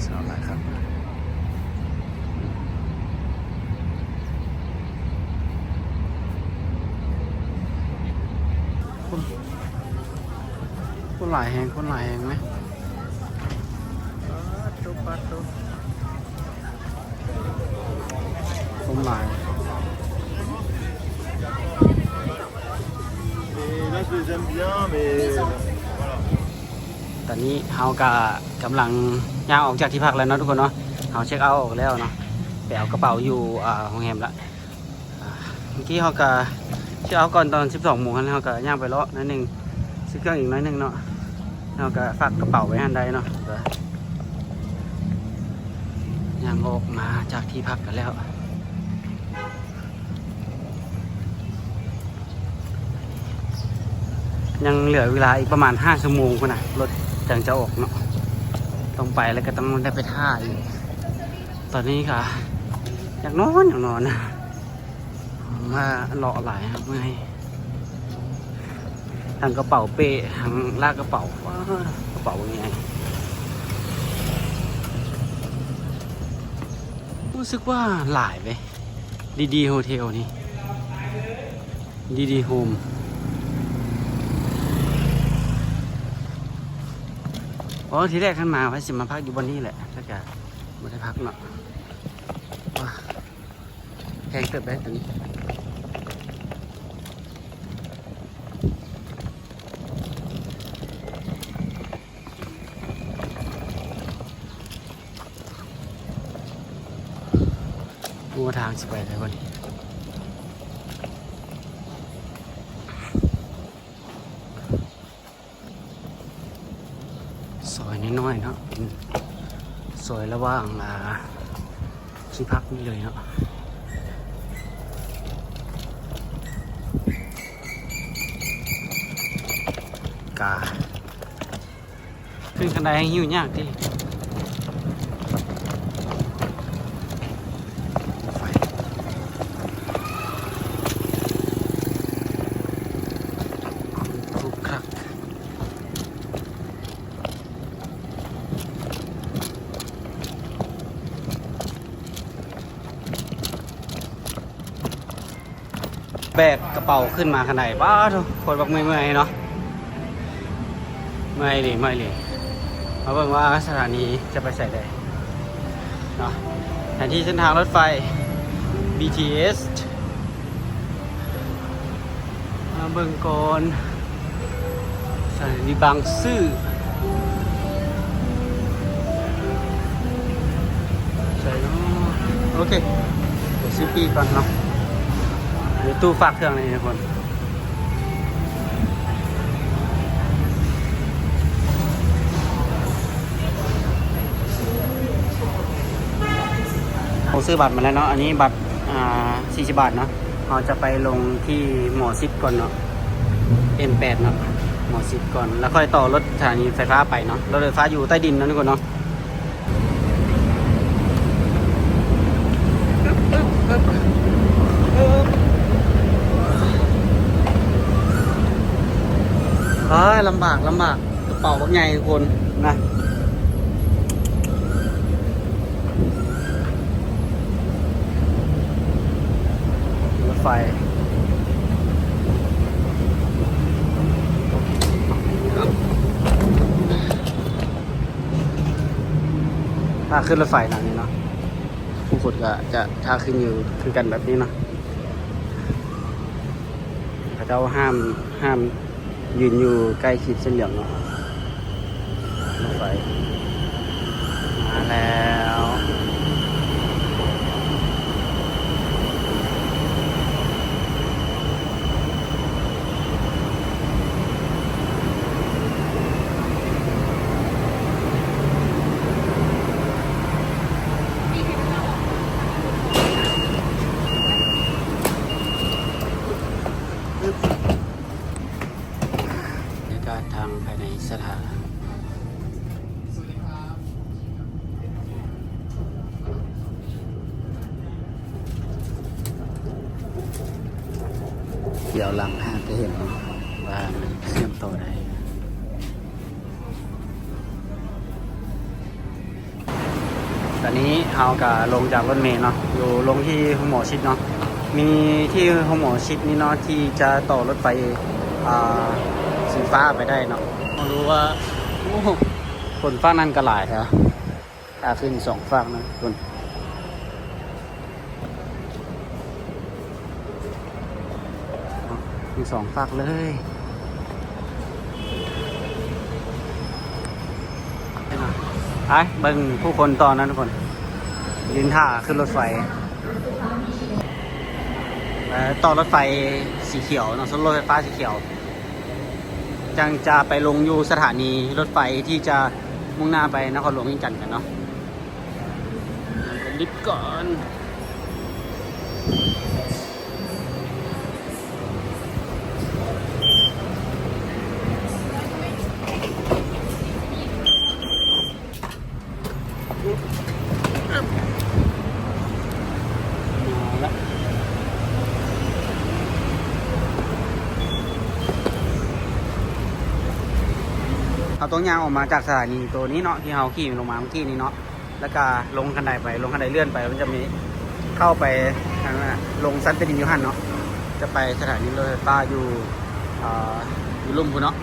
สาวหลายครับคนหลายแหงคนหลายแหงไหมคนหลายตอนนี้เฮากำลังย่างออกจากที่พักแล้วเนาะทุกคนเนาะเฮาเช็คเอาท์ออกแล้วเนาะไปเอากระเป๋าอยู่โรงแรมละเมื่อกี้เฮาก็เช็คเอาท์ก่อนตอน 12 โมงเฮาก็ย่างไปเลาะนิดนึงซื้อเครื่องอีกน้อยนึงเนาะเฮาก็ฝากกระเป๋าไว้หันใดเนาะย่างออกมาจากที่พักกันแล้วยังเหลือเวลาอีกประมาณ5 ชั่วโมงคนน่ะรถจังจะออกเนาะต้องไปแล้วก็ต้องได้ไปท่าอีกตอนนี้ค่ะอยากนอนนะมาเลาะหลายครับเมื่อยทางกระเป๋าเป้ทางลากกระเป๋ากระเป๋ายังไงรู้สึกว่าหลายไปดีโฮเทลนี่ดีโฮมอ๋อทีแรกขึ้นมาไว้สิมาพักอยู่บนนี้แหละถ้าเกิดไม่ได้พักเนาะแพงเติบได้ตัวนี้ดูทางสิไปได้บ่นี่ซอยน้อยๆเนาะเป็นซอยระหว่างที่พักนี่เลยเนาะกาขึ้นคันไดให้หิวยากที่ไฟทุกครั้งแบกกระเป๋าขึ้นมาคันไดบ้าทุกคนบอกเมื่อยๆเนาะไม่เลยมาเบิ่งว่าสถานีจะไปใส่ได้เนาะแผนที่เส้นทางรถไฟ BTS มาเบิ่งก่อนสถานีบางซื่อใช่เนาะโอเคเดี๋ยวซื้อปีก่อนเนาะเดี๋ยวตู้ฝากเครื่องเลยทุกคนผมซื้อบัตรมาแล้วเนาะอันนี้บัตร40 บาทเนาะเราจะไปลงที่หมอชิดก่อนเนาะ N8 เนาะหมอชิดก่อนแล้วค่อยต่อรถสถานีไฟฟ้าไปเนาะรถไฟฟ้าอยู่ใต้ดินนะทุกคนเนาะลำบากกระเป๋าบักใหญ่ทุกคนนะรถไฟถ้าขึ้นรถไฟหลังนี้เนาะผู้คนก็จะถ้าขึ้นอยู่คือกันแบบนี้เนาะเขาจะห้ามยืนอยู่ใกล้ขีดเส้นเหลืองเนาะรถไฟมาแล้วทางภายในสถานเดี๋ยวหลังจะเห็นว่ามันเชื่อมต่อได้ ตอนนี้เราก็ลงจากรถเมล์เนาะอยู่ลงที่ห้องหมอชิดเนาะมีที่ห้องหมอชิดนี่เนาะที่จะต่อรถไฟสีฟ้าไปได้เนาะมารู้ว่าโอ้คนฝั่งนั้นก็หลายครับถ้าขึ้น2ฝั่งนะคนมี2ฝั่งเลยไปเบิ่งผู้คนตอนนั้นทุกคนยืนท่าขึ้นรถไฟต่อรถไฟสีเขียวเนาะรถไฟฟ้าสีเขียวจังจะไปลงอยู่สถานีรถไฟที่จะมุ่งหน้าไปนครหลวงเวียงจันทร์กันเนาะลิฟต์ก่อนเอาตรงยางออกมาจากสถานีตัวนี้เนาะที่เราขี่ลงมาเมื่อกี้นี้เนาะแล้วก็ลงคันไดไปลงคันไดเลื่อนไปมันจะมีเข้าไปทางนั้นลงซันเตนินยูฮันเนาะจะไปสถานีรถไฟฟ้าอยู่อยู่ลุ่มพูเนาะ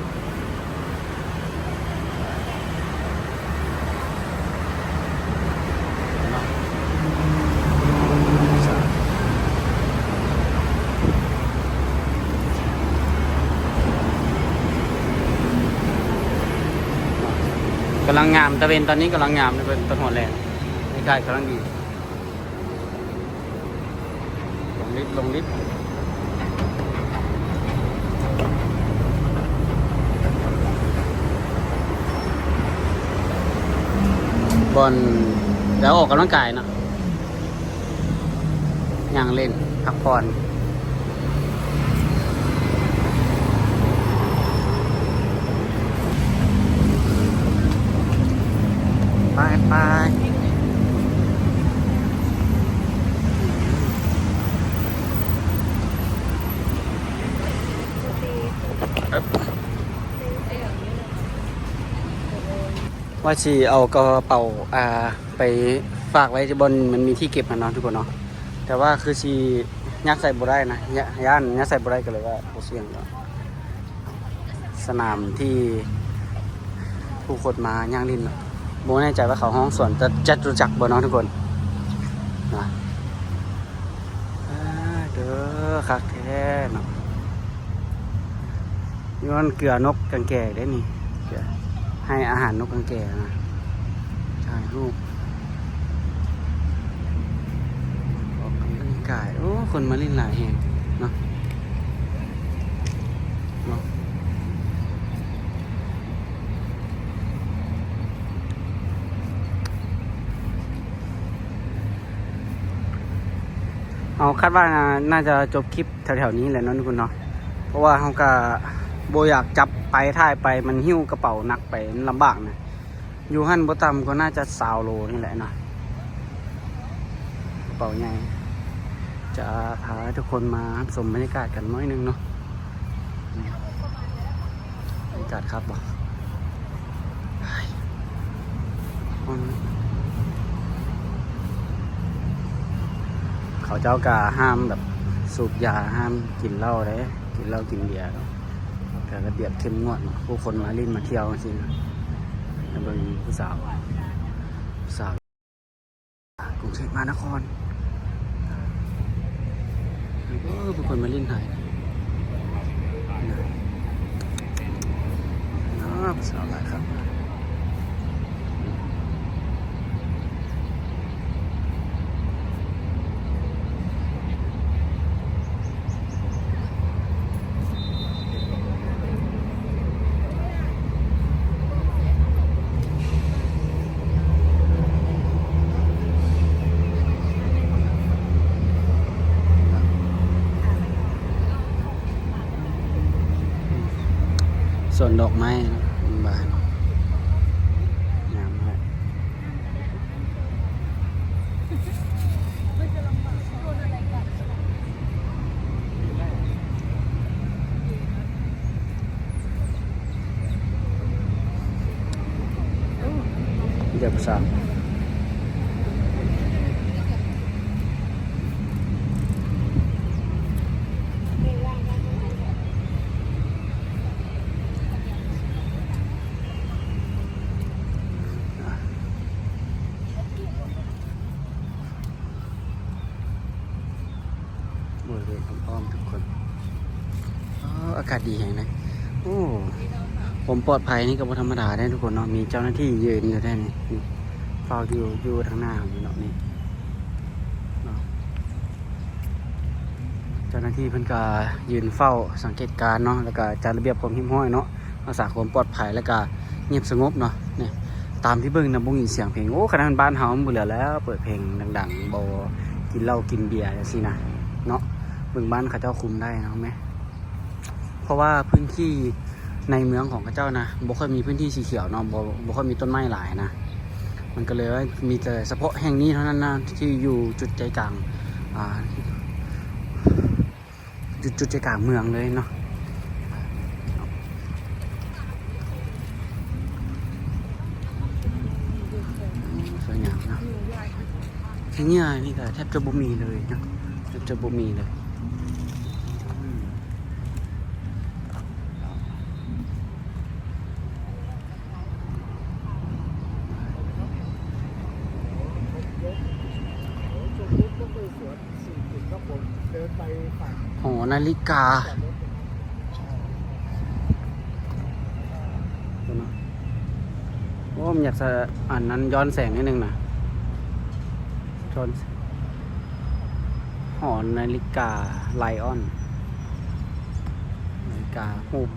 กำลังงามตะเวนตอนนี้กำลังงามเลยเป็นต้นหัวแรงใกล้ๆกำลังดีลงลิฟต์บอลแล้วออกกำลังกายเนาะย่างเล่นพักผ่อนไปว่าสิเอากระเป๋าไปฝากไว้ที่บนมันมีที่เก็บนะเนาะทุกคนเนาะแต่ว่าคือสิยักใส่บ่ได้นะย่านยักใส่บ่ได้ก็เลยว่าบ่เสี่ยงเนาะสนามที่ผู้คนมาย่างลินเนาะโมแน่ใจว่าเขาห้องสวนจะรู้จักบ่เนาะทุกคนนะเด้อคักแท้เนาะย้อนเกลือนกกังแก่ได้นี่ให้อาหารนกกังแก่นะถ่ายรูปออกกำลังกายโอ้คนมาเล่นหลายแห่งเนาะเอาคาดว่าน่าจะจบคลิปแถวๆนี้แหละเนาะทุกคนเนาะเพราะว่าเขาก็โบอยากจับไปถ่ายไปมันหิ้วกระเป๋าหนักไปลำบากนะอยู่หั่นบ่ต่ำก็น่าจะ20 โลนี่แหละเนาะกระเป๋าใหญ่จะพาทุกคนมาชมบรรยากาศกันน้อยนึงเนาะบรรยากาศครับบ่เขาเจ้ากาห้ามแบบสูบยาห้ามกินเหล้าเลยกินเหล้ากินเบียร์แต่ระเบียบเข้มงวดผู้คนมาเล่นมาเที่ยวจริงแล้วเป็นผู้สาวกรุงเทพมหานครผู้คนมาเล่นไทยผู้สาวหลายครับส่วนดอกไม้บานงามมากเดี๋ยวประสาน ศดีแห่งเลยโอ้ผมปลอดภัยนี่ก็บ่ธรรมดาได้ทุกคนเนาะมีเจ้าหน้าที่ยืนอยู่ได้นี่เฝ้าอยู่ทางหน้าผมเนาะนี่เนาะเจ้าหน้าที่เพิ่นก็ยืนเฝ้าสังเกตการณ์เนาะแล้วก็จัดระเบียบความเรียบร้อยเนาะรักษาความปลอดภัยแล้วก็เงียบสงบเนาะนี่ตามที่เบิ่งนะบ่มีเสียงเพลงโอ้ขนาดบ้านเฮามันบ่เหลือแล้วเปิดเพลงดังๆบ่กินเหล้ากินเบียร์จังซี่นะเนาะเบิ่งบ้านเขาเจ้าคุมได้เนาะแม่เพราะว่าพื้นที่ในเมืองของเขาเจ้านะบ่ค่อยมีพื้นที่สีเขียวเนาะบ่ค่อยมีต้นไม้หลายนะมันก็เลยว่ามีแต่เฉพาะแห่งนี้เท่านั้นนะที่อยู่จุดใจกลางจุดใจกลางเมืองเลยเนาะสวยงามเนาะที่นี่นี่ก็แทบจะบ่มีเลยเนาะแทบจะบ่มีเลยหอนาฬิกาโอ้ผมอยากจะอ่านนั้นย้อนแสงนิดนึงนะย้อนหอนาฬิกาไลออนนาฬิกาหูป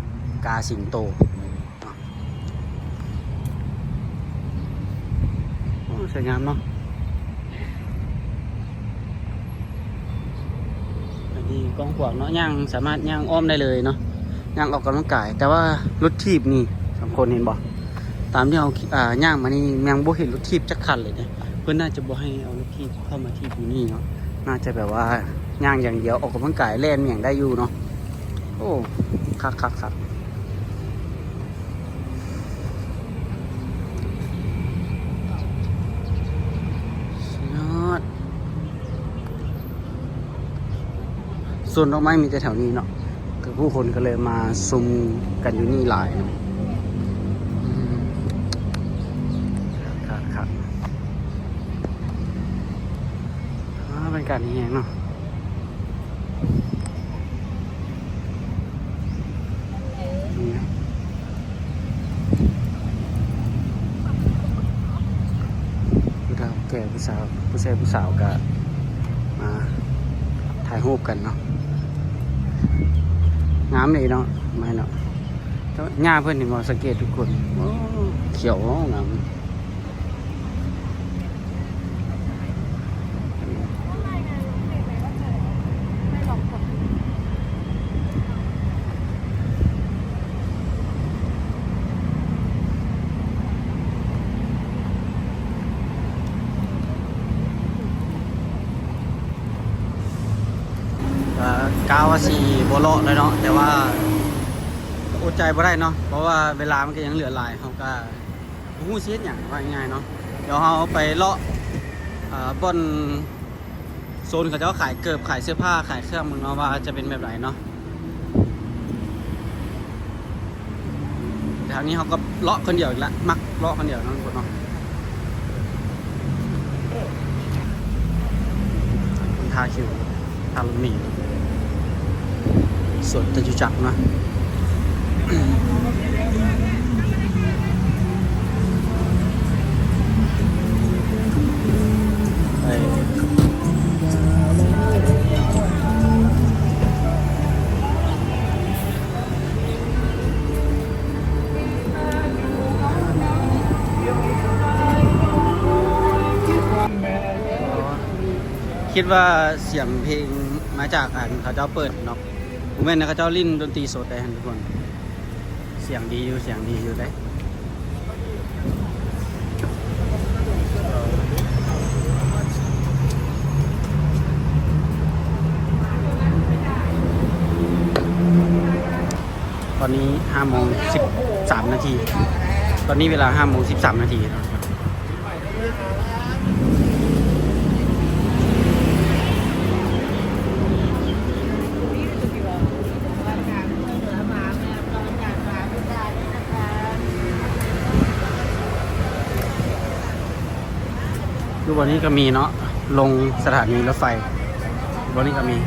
กาสิงโตโอ้สวยงามเนาะดีกองขวางเนาะย่างสามารถย่างอ้อมได้เลยเนาะย่างออกกำลังกายแต่ว่ารถทีบนี่สองคนเห็นบ่ตามที่เราย่างมานี่ยังบ่เห็นรถทีบจักคันเลยเนี่ยเพื่อนน่าจะบ่ให้เอารถทีบเข้ามาที่ที่นี่เนาะน่าจะแบบว่าย่างอย่างเดียวออกกำลังกายเล่นอย่างได้อยู่เนาะโอ้คักยอดส่วนดอกไม้มีแต่แถวนี้เนาะคือผู้คนก็เลยมาซุมกันอยู่นี่หลายเนาะครับเป็นการนี้เองเนาะผู้เฒ่าแก่ผู้สาวผู้ชายผู้สาวก็มาถ่ายรูปกันเนาะงามเลยเนาะไม่เนาะหญ้าเพื่อนที่มาสังเกตทุกคนโอ้เขียวงามกาวสีโบโลเลยเนาะแต่ว่าอดใจบ่ได้เนาะเพราะว่าเวลามันก็ยังเหลือหลายเขาก็หู้เสียอย่างว่าง่ายเนาะเดี๋ยวเราไปเลาะบนโซนเขาจะขายเกิบขายเสื้อผ้าขายเครื่องมึงเนาะว่าจะเป็นแบบไหนเนาะทางนี้เขาก็เลาะคนเดียวอีกละมักเลาะคนเดียวเนาะทุกคนเนาะทาคิวทาลุมีสวนจตุจักรนะคิดว่าเสียงเพลงมาจากเขาเจ้าเปิดเนาะผมเห็นนะเขาเจ้าลิ้นดนตรีสดได้ทุกคนเสียงดีอยู่ได้ตอนนี้5:13 นาทีตอนนี้เวลา5:13 นาทีวันนี้ก็มีเนาะลงสถานีรถไฟวันนี้ก็มี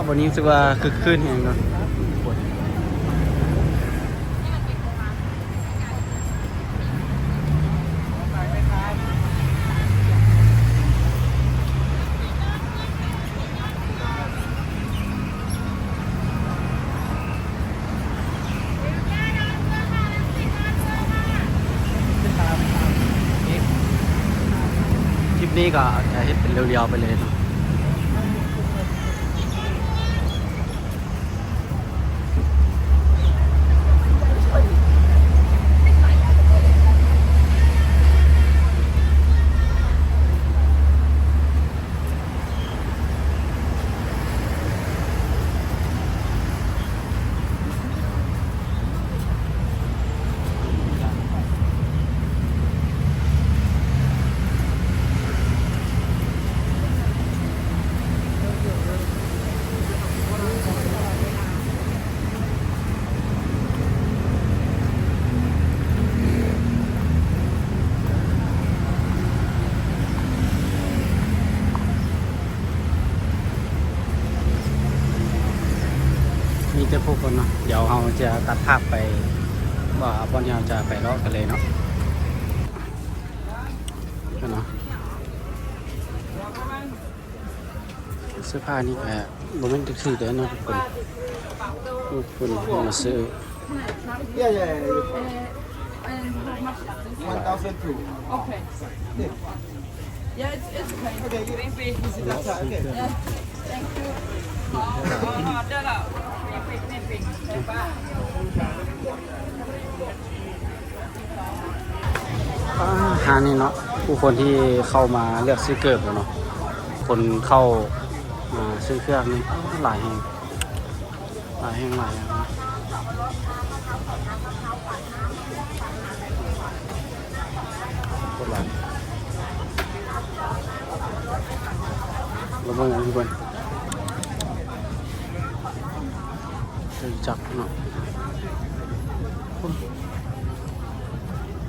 วันนี้รู้สึกว่าคึกคืนเองเนาะ ปนี้ก็จะเฮ็ดเป็นเรียวๆไปเลยเนาะมีแต่พวกคนเนาะเดี๋ยวเราจะตัดภาพไปว่าบอนที่เราจะไปเลาะกันเลยเนาะเนาะเสื้อผ้านี่แหละโมเมนต์ทุกสิ่งเลยเนาะทุกคนมาซื้อ Yeah, yeah, yeah. And how much is this? 1,002. Okay. Yeah, it's okay. Okay, you didn't pay. That's okay. Yeah, thank you. Order lah. Pay. หานี่เนาะผู้คนที่เข้ามาเลือกซื้อเกิบเนาะคนเข้ามาซื้อเครื่องนี่หลายแห่งหลายอย่างคนหลายเราเบิ่งกันทุกคนจะจับเนาะ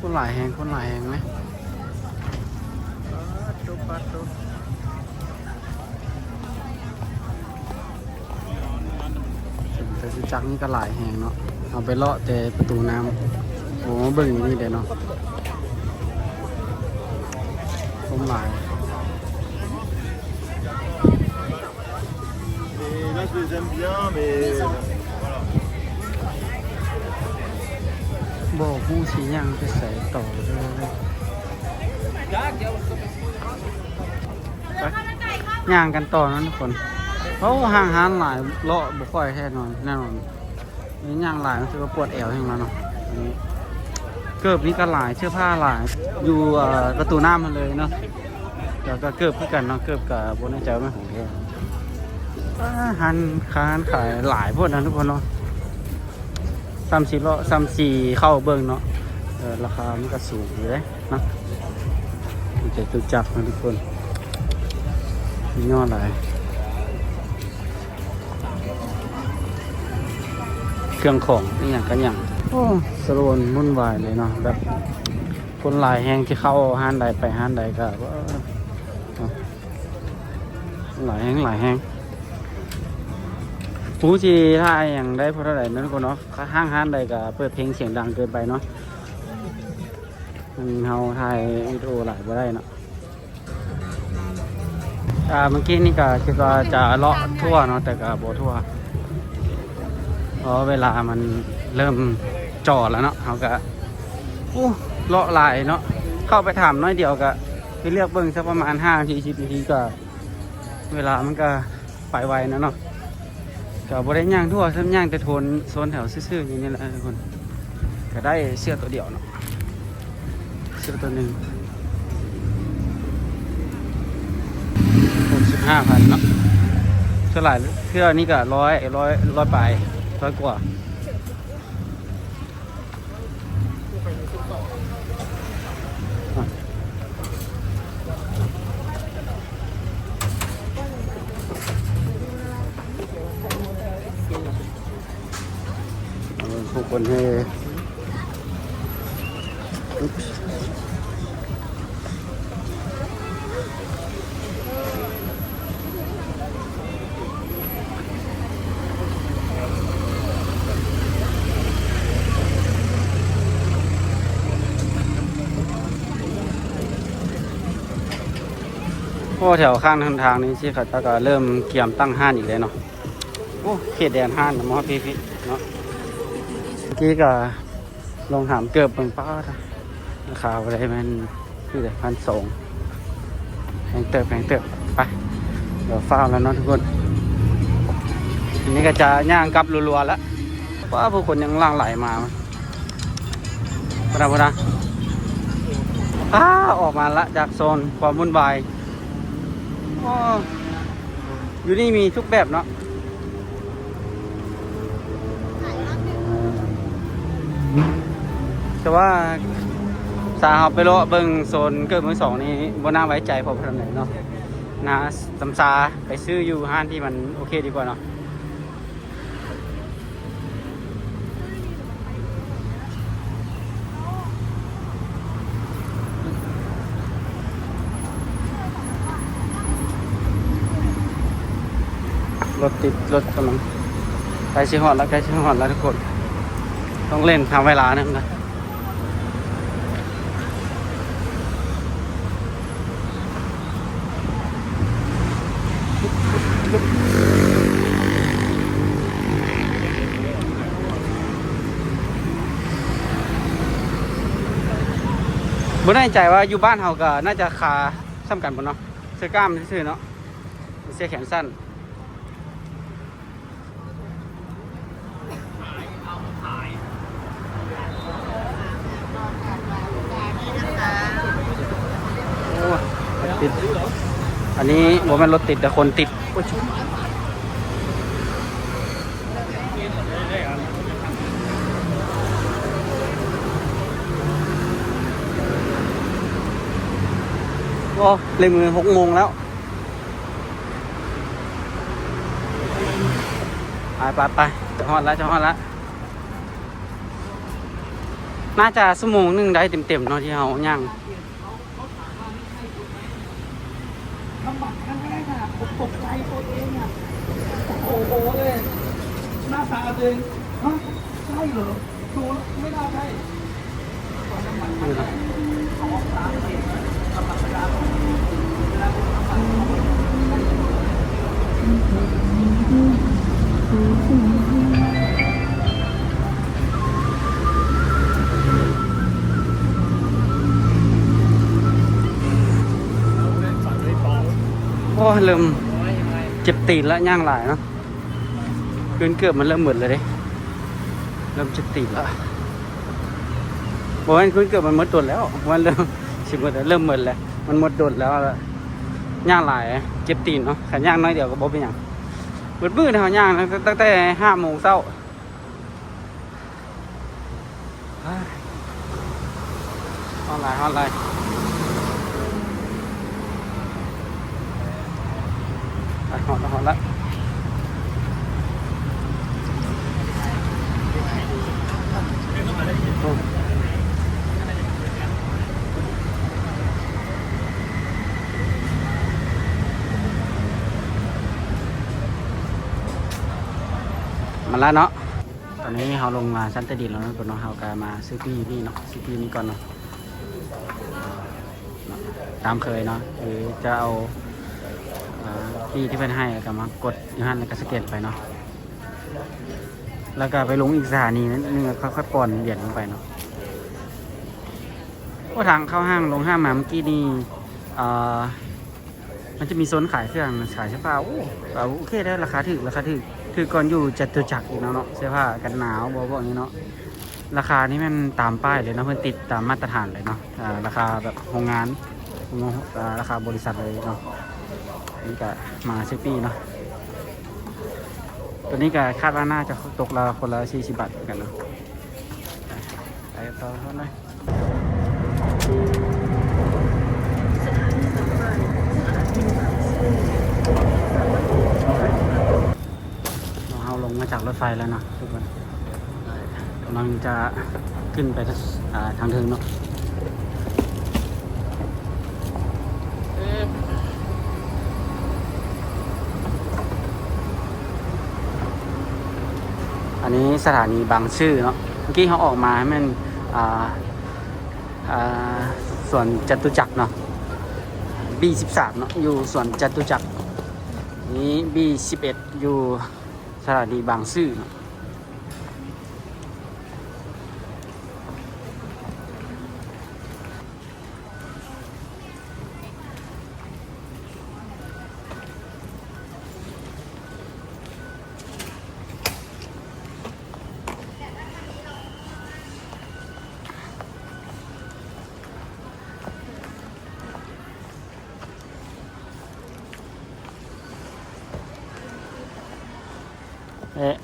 คนหลายแห่งไหมแต่สิจักนี่ก็หลายแห่งเนาะเอาไปเลาะแต่ประตูน้ำโอ้เบิ่งอยู่นี่เด้เนาะคนหลาย Et là, je les aime bien, mais voilà. บอกผู้ชี้ยังไปใส่ต่อเลยย่างกันต่อนะทุกคนเพราะห่างหานหลายเลาะบุค่อยแค่นอนแน่นอนนี่ย่างหลายมันคือว่าปวดแอวอย่างนั้นเนาะอันนี้เกิบนี่ก็หลายเสื้อผ้าหลายอยู่ประตูน้ำมันเลยเนาะเดี๋ยวก็เกิบเพื่อกันเนาะเกิบกับบนใจไม่ของแท้หันค้านขายหลายพวกนั้นทุกคนเนาะ3-4เข้าเบิ้งเนาะราคามันก็สูงเลยเนาะมันจะตุกจับนะทุกคนมียอดหลายเครื่องของนี่อย่างกันอย่างโอ้สโลนวุ่นวายเลยเนาะแบบคนหลายแห้งที่เข้าห้านใดไปห้านใดก็หลายแห้งผู้จีถ้าอย่างได้เพราะเท่าไหร่นั่นก็เนาะห้านใดก็เปิดเพลงเสียงดังเกินไปเนาะเราถ่ายวิดีโอหลายบ่ได้เนาะเมื่อกี้นี่ก็คิดว่าจะเลาะทั่วเนาะแต่ก็บ่ทั่วเพราะเวลามันเริ่มจ่อแล้วเนาะเขาก็เลาะหลายเนาะเข้าไปถามน้อยเดียวก็ไปเลือกเบิ้งสักประมาณ5 นาที10 นาทีก็เวลามันก็ไปไวนะเนาะก็บ่ได้ย่างทั่วซ้ำย่างแต่โซนแถวซื่อๆอย่างนี้แหละทุกคนก็ได้เสื้อตัวเดียวเนาะเสื้อตัวหนึ่ง65,000เนาะเท่าไหร่เสื้อนี้ก็ร้อยปลาย100 กว่าผู้คนให้โอ้แถวข้างทางนี้ที่เขาจะก็เริ่มเกี่ยมตั้งห้านอีกเลยเนาะโอ้เขตแดนห้านนะมอพี่เนาะเมื่อกี้ก็ลองถามเกือบเป็นป้าราคาอะไรมันคือแต่1,200 แพงเติบไปเดี๋ยวฟ้าวแล้วเนาะทุกคนทีนี้ก็จะย่างกลับรัวๆแล้วว่าผู้คนยังล่างไหลมาพอนะออกมาละจากโซนความวุ่นวายอยู่นี่มีทุกแบบเนาะแต่ว่าสาเอาไปเลาะเบิ่งโซนเกิดมือสองนี่บ่น่าไว้ใจพอทำไหนเนาะนะสำซาไปซื้ออยู่ห้างที่มันโอเคดีกว่าเนาะรถติดรถกำลังใกล้ชิฮอดแล้วทุกคนต้องเล่นทำเวลานะ บ่แน่ใจว่าอยู่บ้านเฮาก็น่าจะขาซ้ำกันบ่เนาะเสื้อกล้ามซื่อๆเนาะเสื้อแขนสั้นโอ้ติดอันนี้บ่แม่นรถติดแต่คนติดโอ้ยเลยมือ6 โมงแล้วไปจะฮอดแล้วน่าจะชั่วโมงนึงได้เต็มๆเนาะที่เฮาย่างทำบัตรครั้งแรกอะผมตกใจตัวเองอะโอ้โหเลยหน้าตาตัวเองฮะใช่เหรอดูไม่น่าใช่เริ่มเจ็บตีนแล้วย่างหลายเนาะคืนเกือบมันเริ่มหมดเลยเด้เริ่มเจ็บตีนแล้วบอกว่าคืนเกือบมันหมดตัวแล้วมันเริ่มสิบหมดแล้วเริ่มหมดแล้วมันหมดโดดแล้วย่างหลายเจ็บตีนเนาะขันย่างน้อยเดียวก็บ่เป็นอย่างมืดๆเขาย่างตั้งแต่5 โมงเช้าออนไลน์มาแล้วเนาะตอนนี้เราลงมาชั้นใต้ดินแล้วนะคนเนาะเราก็มาซื้อปีนี่เนาะซื้อปีนี้ก่อนเนาะตามเคยเนาะหรือจะเอาปีที่เป็นให้ก็มากดอยู่หันแล้วก็สแกนไปเนาะแล้วก็ไปลงอีกสถานีนึงค่อยๆปอนเหรียญลงไปเนาะก็ทางเข้าห้างลงห้างมาเมื่อกี้นี่มันจะมีโซนขายเครื่องขายเสื้อผ้าโอเคได้ราคาถือก่อนอยู่จตุจักรอีกเนาะเสื้อผ้ากันหนาวบอกนี้เนาะราคานี่มันตามป้ายเลยเนาะเพื่อนติดตามมาตรฐานเลยเนาะราคาแบบโรงงานราคาบริษัทเลยเนาะนี่ก็มาซื้อปีเนาะตัวนี้ก็คาดว่าน่าจะตกละคนละ40 บาทกันเนาะไปต่อเท่าไหร่เราลงมาจากรถไฟแล้วนะทุกคนกำลังจะขึ้นไปทางเทิงเนาะอันนี้สถานีบางซื่อเนาะเมื่อกี้เขาออกมาให้มันส่วนจตุจักรเนาะ B13 เนาะอยู่ส่วนจตุจักรนี้ B11 อยู่สถานีบางซื่อเนาะ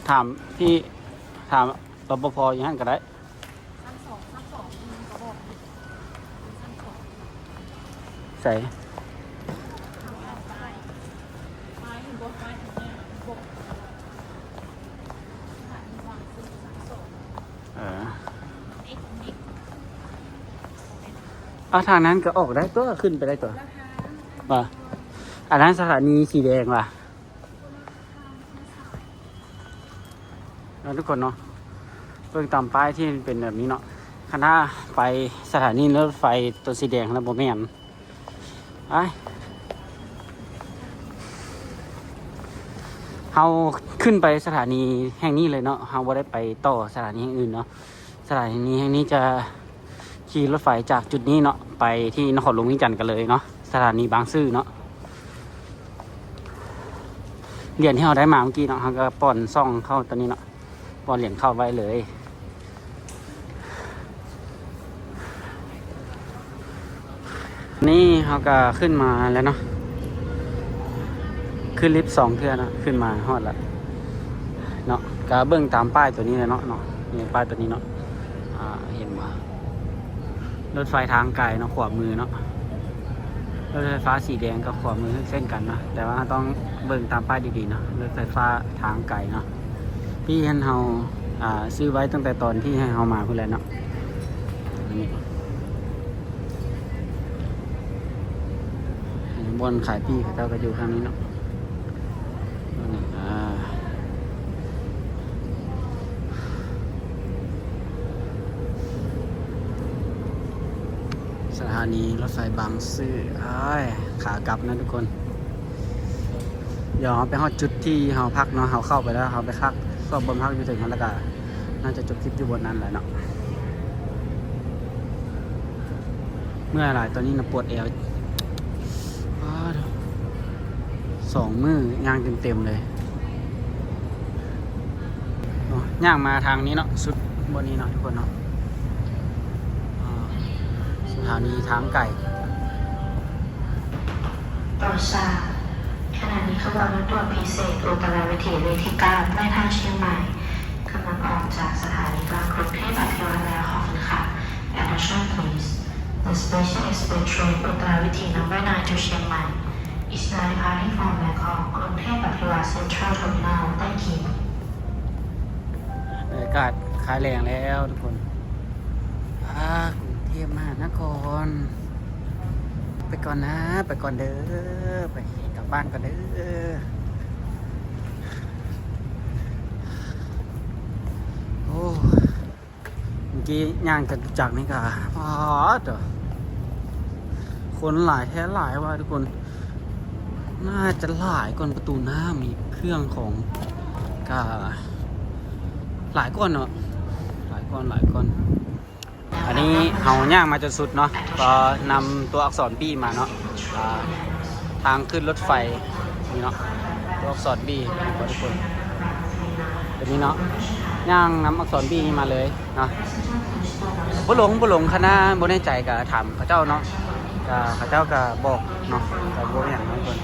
ถามพี่ถามรปภอย่างนั้นก็ได้ใส่เอาทางนั้นก็ออกได้ตัวขึ้นไปได้ตัวว่ะอันนั้นสถานีสีแดงว่ะแล้วทุกคนเนาะเบิ่งตามป้ายที่เป็นแบบนี้เนาะคณะไปสถานีรถไฟตัวสีแดงแล้วบ่แม่นไปเฮาขึ้นไปสถานีแห่งนี้เลยเนาะเฮาบ่ได้ไปต่อสถานีแห่งอื่นเนาะสถานีแห่งนี้จะขี่รถไฟจากจุดนี้เนาะไปที่นครหลวงเวียงจันทร์กันเลยเนาะสถานีบางซื่อเนาะเหรียญที่เราได้มาเมื่อกี้เนาะเราก็ป้อนซ่องเข้าตัวนี้เนาะป้อนเหรียญเข้าไว้เลยนี่เราก็ขึ้นมาแล้วเนาะขึ้นลิฟต์2 เทื่อนะขึ้นมาฮอดแล้วเนาะก็เบิ่งตามป้ายตัวนี้เลยเนาะนี่ป้ายตัวนี้เนาะเห็นว่ารถไฟทางไกลเนาะขวามือเนาะรถไฟฟ้าสีแดงกับขวามือเส้นกันนะแต่ว่าต้องเบิ่งตามป้ายดีๆเนาะรถไฟฟ้าทางไกลเนาะพี่ให้เราซื้อไว้ตั้งแต่ตอนที่ให้เรามาเพื่อนแล้วเนาะนี่บนขายพี่เขาก็อยู่ข้างนี้เนาะนี่สถานีรถไฟบางซื่อขากลับนะทุกคนเดี๋ยวเราไปฮอดจุดที่เราพักเนาะเราเข้าไปแล้วเราไปพักก็บนพักอยู่ถึงนั้นแล้วก็น่าจะจบคลิปอยู่บนนั้นแหละเนาะเมื่อไหร่ตอนนี้นะปวดเอว2 มื้อย่างเต็มๆเลยย่างมาทางนี้เนาะสุดบนนี้เนาะทุกคนเนาะสถานีทางไก่โปรดทราบขณะนี้ขบวนรถด่วนพิเศษอุตราวิถีเลขที่ 9 ในทางเชียงใหม่กำลังออกจากสถานีกลางกรุงเทพอภิวัตแล้วขอบคุณค่ะ Attention please The special express train อุตราวิถี number 9 to เชียงใหม่ is now departing from Bangkok กรุงเทพอภิวัต Central Terminal Thank you บรรยากาศขายแรงแล้วทุกคนกรุงเทพมหานครไปก่อนนะไปก่อนเด้อไปกลับบ้านก่อนเด้อโอ้เมื่อกี้ย่างกันจากนี่ก็เด้อคนหลายแท้หลายว่าทุกคนน่าจะหลายก่อนประตูน้ำมีเครื่องของก็หลายก้อนเนาะหลายก้อนอันนี้เฮาย่างมาจนสุดเนาะก็นำตัวอักษร B มาเนาะทางขึ้นรถไฟนี่เนาะตัวอักษร B ทุกคนตัวนี้เนาะย่างนำอักษร B นี่มาเลยเนาะบ่หลงคณะบ่แน่ใจก็ถามเขาเจ้าเนาะก็เขาเจ้าก็บอกเนาะก็บ่อย่างนั้นคน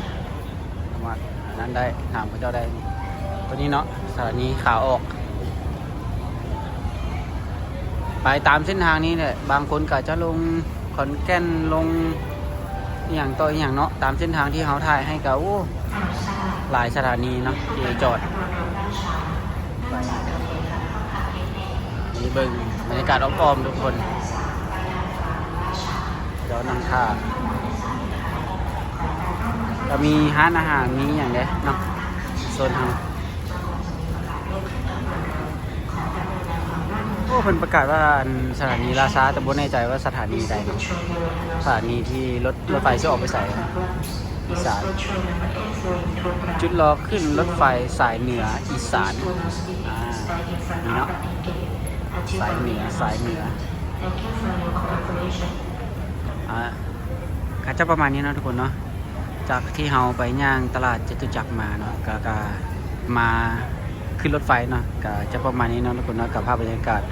สามารถนั้นได้ถามเขาเจ้าได้ตัวนี้เนาะสถานีขาออกไปตามเส้นทางนี้เนี่ยบางคนก็จะลงขอนแก่นลงอย่างต่ออย่างเนาะตามเส้นทางที่เขาถ่ายให้กับหลายสถานีเนาะที่จอดนี่เบิ่งบรรยากาศอ้อมๆทุกคนเดี๋ยวนั่งท่าก็มีร้านอาหารมีอย่างเงี้ยเนาะโซนทางเพิ่นประกาศว่าสถานีราชาแต่บ่แน่ใจว่าสถานีใดเนาะสถานีที่รถไฟจะออกไปใส่อีสานจุดรอขึ้นรถไฟสายเหนืออีสานนี่เนาะสายเหนือก็จะประมาณนี้นะทุกคนเนาะจากที่เฮาไปย่างตลาดจตุจักรมาเนาะก็มาขึ้นรถไฟเนาะก็จะประมาณนี้เนาะทุกคนเนาะกับภาพบรรยากาศ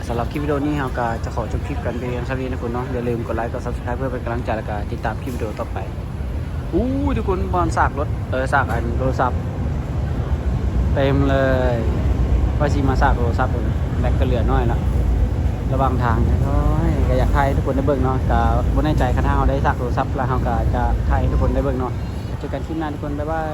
สำหรับคลิปวิดีโอนี้เราก็จะขอจบคลิปกันเพียงเท่านี้นะทุกคนเนาะอย่าลืมกดไลค์กด Subscribe เพื่อเป็นกำลังใจและก็ติดตามคลิปวิดีโอต่อไปทุกคนบอลสากรถสากอันโทรศัพท์ เต็มเลยว่าสิมาซากโทรศัพท์เลยแบตก็เหลือน้อยละระหว่างทางน้อยก็อยากถ่ายให้ทุกคนได้เบิ่งเนาะก็บ่แน่ใจคันเฮาได้ซากโทรศัพท์แล้วเฮาก็จะถ่ายให้ทุกคนได้เบิ่งเนาะเจอกันคลิปหน้าทุกคนบ๊ายบาย